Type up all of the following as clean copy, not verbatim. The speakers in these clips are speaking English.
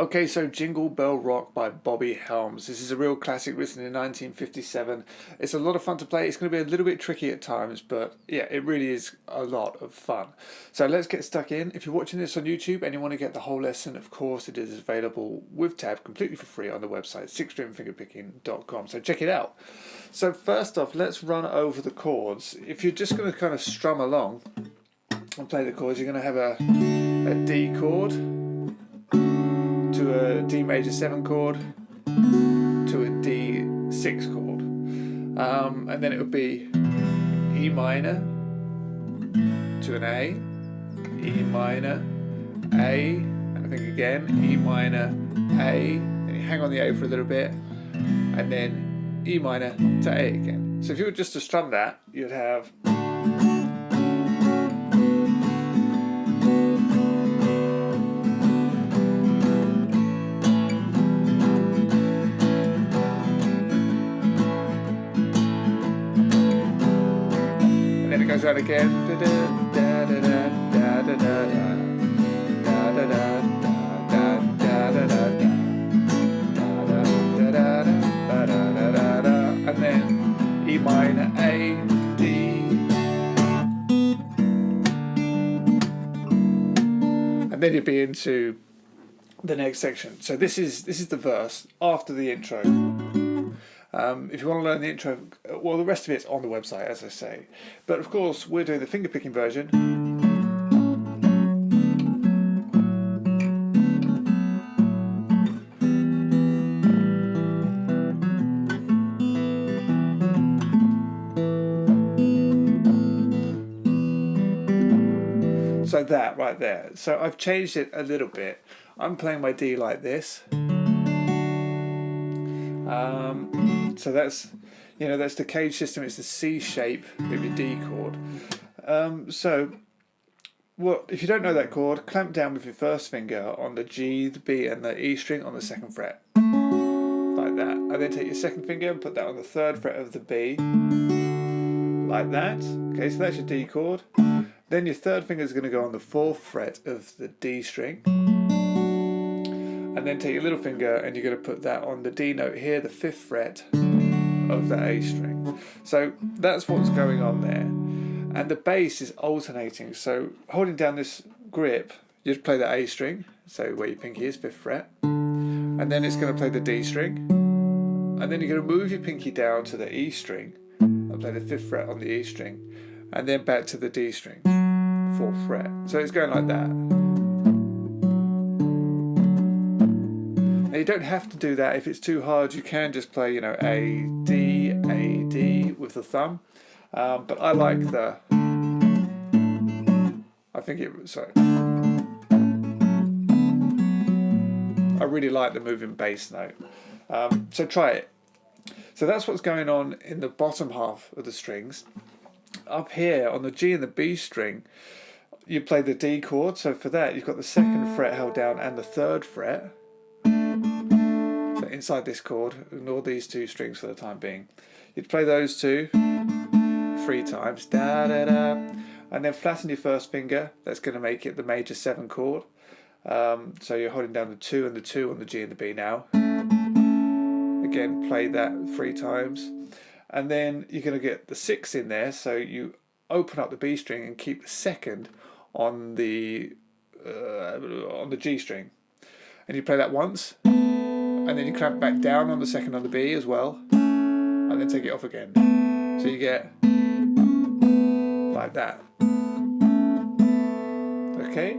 Okay, so Jingle Bell Rock by Bobby Helms. This is a real classic written in 1957. It's a lot of fun to play. It's going to be a little bit tricky at times, but yeah, it really is a lot of fun. So let's get stuck in. If you're watching this on YouTube and you want to get the whole lesson, of course it is available with tab completely for free on the website, sixstringfingerpicking.com. So check it out. So first off, let's run over the chords. If you're just going to kind of strum along and play the chords, you're going to have a D chord, to a D major 7 chord, to a D6 chord, and then it would be E minor to an A, E minor, A, and I think again E minor, A, then you hang on the A for a little bit, and then E minor to A again. So if you were just to strum that, you'd have goes out again, and then E minor, A, D, and then you'd be into the next section. So this is the verse after the intro. If you want to learn the intro, well, the rest of it's on the website, as I say. But of course, we're doing the fingerpicking version. So that right there. So I've changed it a little bit. I'm playing my D like this. So that's, that's the cage system. It's the C shape with your D chord. So if you don't know that chord, clamp down with your first finger on the G, the B, and the E string on the 2nd fret, like that. And then take your 2nd finger and put that on the 3rd fret of the B, like that. Okay, so that's your D chord. Then your 3rd finger is going to go on the 4th fret of the D string. And then take your little finger and you're going to put that on the D note here, the 5th fret of the A string. So that's what's going on there. And the bass is alternating. So holding down this grip, you just play the A string, so where your pinky is, 5th fret. And then it's going to play the D string. And then you're going to move your pinky down to the E string and play the 5th fret on the E string. And then back to the D string, 4th fret. So it's going like that. You don't have to do that. If it's too hard, you can just play, A, D, with the thumb. But I like I really like the moving bass note. So try it. So that's what's going on in the bottom half of the strings. Up here on the G and the B string, you play the D chord. So for that, you've got the 2nd fret held down and the 3rd fret. Inside this chord, ignore these 2 strings for the time being. You'd play those 2 3 times, da da da, and then flatten your 1st finger. That's going to make it the major 7 chord. So you're holding down the 2 and the 2 on the G and the B now. Again, play that 3 times, and then you're going to get the 6 in there. So you open up the B string and keep the 2nd on the G string, and you play that once. And then you clamp back down on the 2nd on the B as well, and then take it off again. So you get like that. Okay?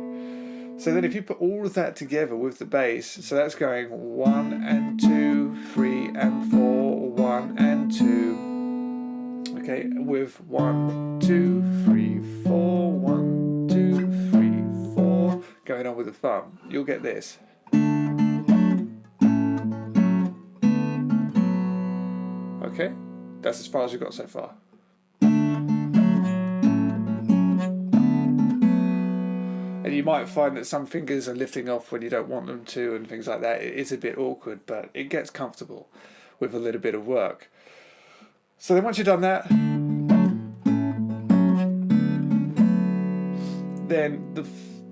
So then if you put all of that together with the bass, so that's going 1 and 2, 3 and 4, 1 and 2. Okay, with 1, 2, 3, 4, 1, 2, 3, 4, going on with the thumb. You'll get this. Okay, that's as far as we've got so far. And you might find that some fingers are lifting off when you don't want them to and things like that. It is a bit awkward, but it gets comfortable with a little bit of work. So then once you've done that, then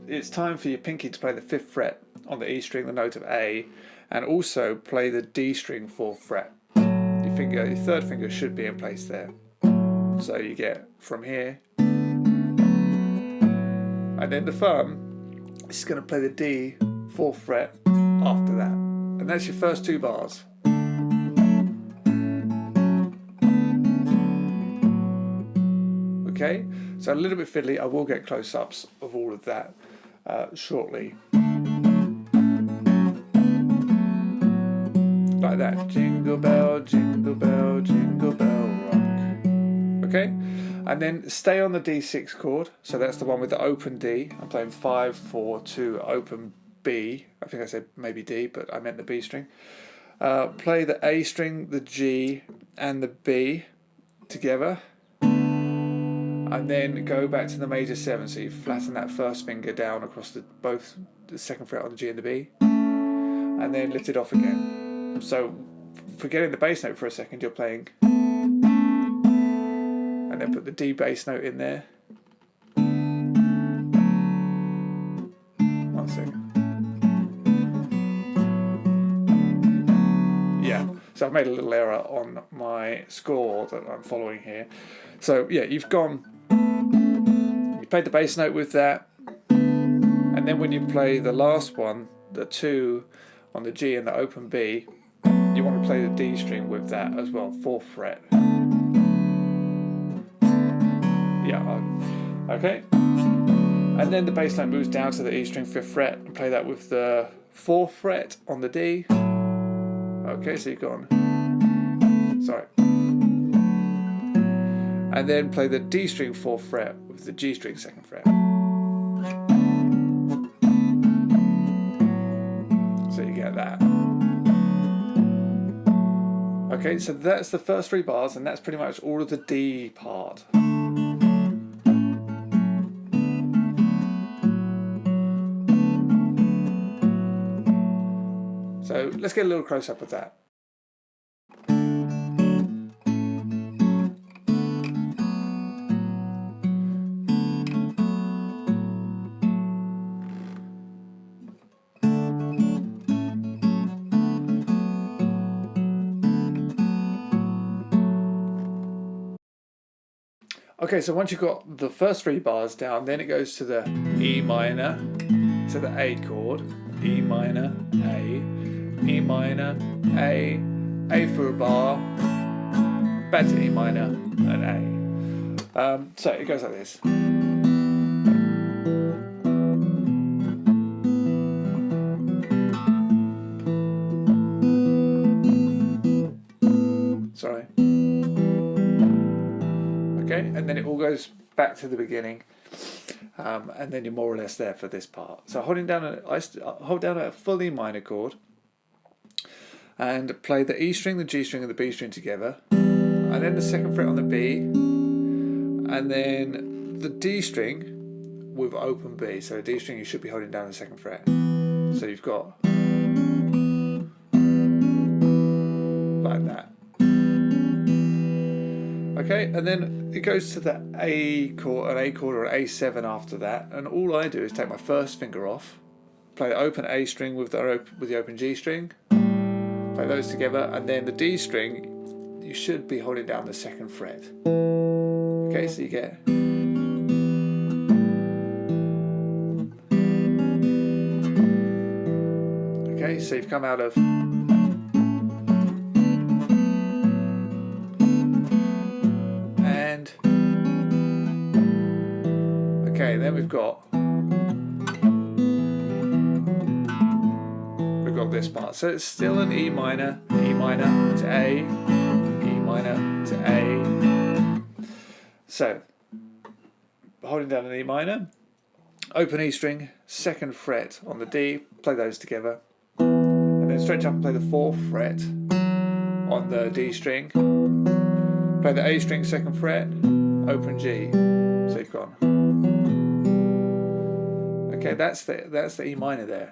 it's time for your pinky to play the 5th fret on the E string, the note of A, and also play the D string 4th fret. Your third finger should be in place there. So you get from here, and then the thumb is going to play the D 4th fret after that, and that's your first 2 bars. Okay, so a little bit fiddly. I will get close-ups of all of that shortly. Like that. Jingle bell, jingle bell, jingle bell rock. Okay, and then stay on the D6 chord. So that's the one with the open D. I'm playing 5, 4, 2, open B. I think I said maybe D, but I meant the B string. Play the A string, the G, and the B together. And then go back to the major 7, so you flatten that first finger down across both the 2nd fret on the G and the B, and then lift it off again. So forgetting the bass note for a second, you're playing, and then put the D bass note in there. 1 second. Yeah, so I've made a little error on my score that I'm following here. So yeah, you played the bass note with that, and then when you play the last one, the 2 on the G and the open B, you want to play the D string with that as well, 4th fret. Yeah, okay. And then the bass note moves down to the E string 5th fret, and play that with the 4th fret on the D. Okay, so you've gone. Sorry. And then play the D string 4th fret with the G string 2nd fret. So you get that. Okay, so that's the first 3 bars, and that's pretty much all of the D part. So let's get a little close up of that. Okay, so once you've got the first 3 bars down, then it goes to the E minor, to the A chord, E minor, A, E minor, A for a bar, back to E minor, and A. So it goes like this. Sorry. Okay, and then it all goes back to the beginning, and then you're more or less there for this part. So holding down I hold down a full E minor chord, and play the E string, the G string, and the B string together, and then the 2nd fret on the B, and then the D string with open B. So the D string you should be holding down the 2nd fret. So you've got like that. Okay, and then it goes to the A chord, an A chord or an A7 after that, and all I do is take my first finger off, play the open A string with the open G string, play those together, and then the D string, you should be holding down the 2nd fret. Okay, so you get. Okay, so you've come out of. Okay, then we've got this part. So it's still an E minor to A, E minor to A. So holding down an E minor, open E string, 2nd fret on the D, play those together, and then stretch up and play the 4th fret on the D string, play the A string 2nd fret, open G. So you've gone. Okay, that's the E minor there.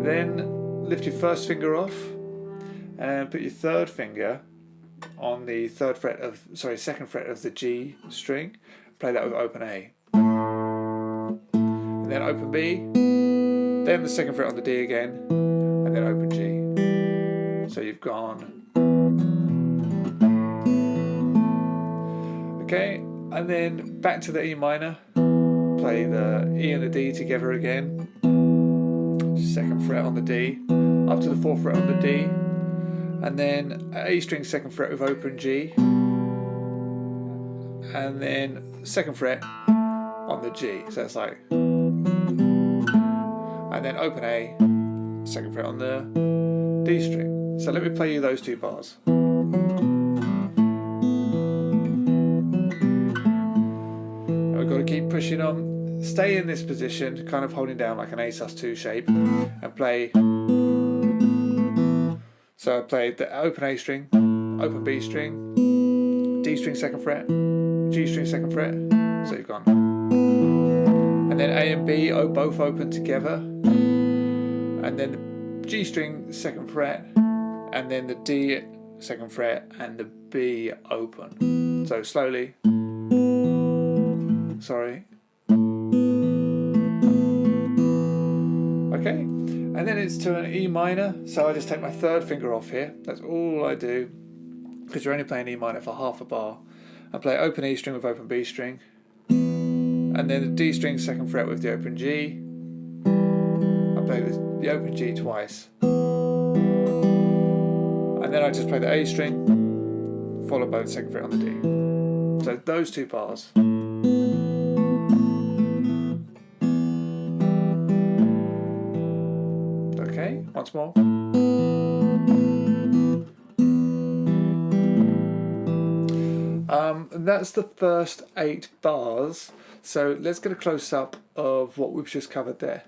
Then lift your first finger off and put your 3rd finger on the 2nd fret of the G string. Play that with open A. And then open B, then the second fret on the D again, and then open G. So you've gone. Okay, and then back to the E minor, play the E and the D together again, second fret on the D, up to the 4th fret on the D, and then A string 2nd fret with open G, and then 2nd fret on the G, so it's like, and then open A, 2nd fret on the D string. So let me play you those 2 bars. We've got to keep pushing on, stay in this position, kind of holding down like an A sus2 shape, and play. So I played the open A string, open B string, D string 2nd fret, G string 2nd fret, so you've gone. And then A and B are both open together, and then the G string 2nd fret, and then the D 2nd fret, and the B open. So slowly. Sorry. Okay, and then it's to an E minor, so I just take my 3rd finger off here. That's all I do, because you're only playing E minor for half a bar. I play open E string with open B string, and then the D string 2nd fret with the open G. I play the open G twice, and then I just play the A string, followed by the 2nd fret on the D. So those 2 bars. Okay, once more. And that's the first 8 bars. So let's get a close-up of what we've just covered there.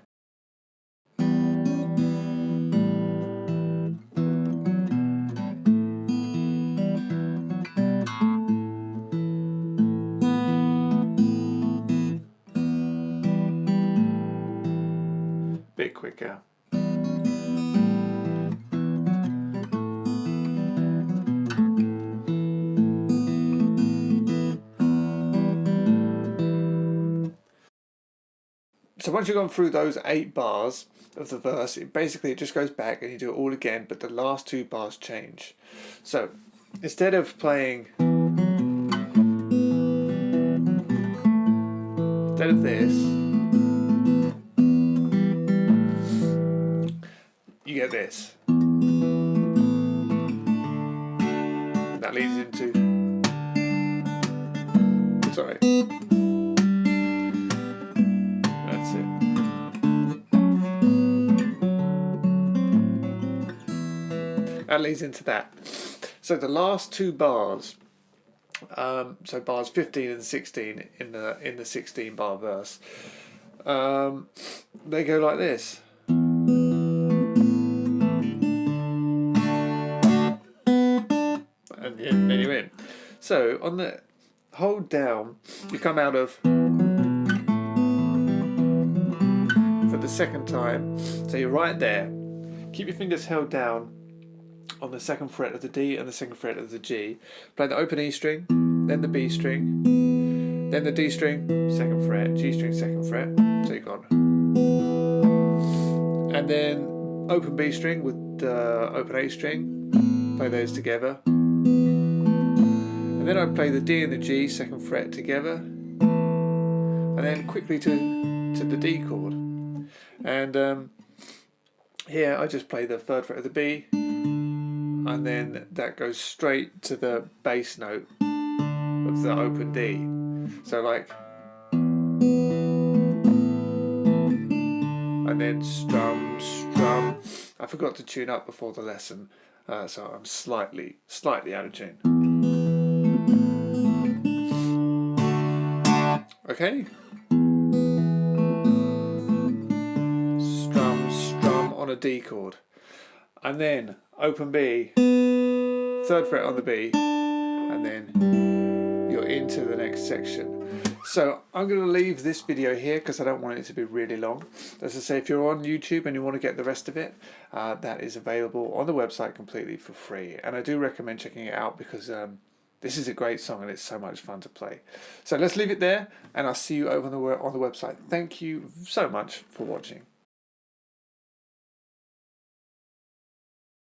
Bit quicker. So once you've gone through those 8 bars of the verse, it just goes back and you do it all again, but the last 2 bars change. So instead of playing, instead of this, you get this. And that leads into, sorry. That's it. That leads into that. So the last 2 bars, so bars 15 and 16 in the 16 bar verse, they go like this. And then you're in. So on the hold down, you come out of for the 2nd time. So you're right there. Keep your fingers held down on the 2nd fret of the D and the 2nd fret of the G. Play the open E string, then the B string, then the D string, 2nd fret, G string 2nd fret. So you've gone. And then open B string with the open A string. Play those together. And then I play the D and the G 2nd fret together, and then quickly to the D chord. And here I just play the 3rd fret of the B, and then that goes straight to the bass note of the open D. So like, and then strum, strum. I forgot to tune up before the lesson, so I'm slightly out of tune. Okay. Strum, strum on a D chord. And then open B, 3rd fret on the B, and then you're into the next section. So I'm going to leave this video here because I don't want it to be really long. As I say, if you're on YouTube and you want to get the rest of it, that is available on the website completely for free. And I do recommend checking it out because this is a great song and it's so much fun to play. So let's leave it there, and I'll see you over on the website. Thank you so much for watching.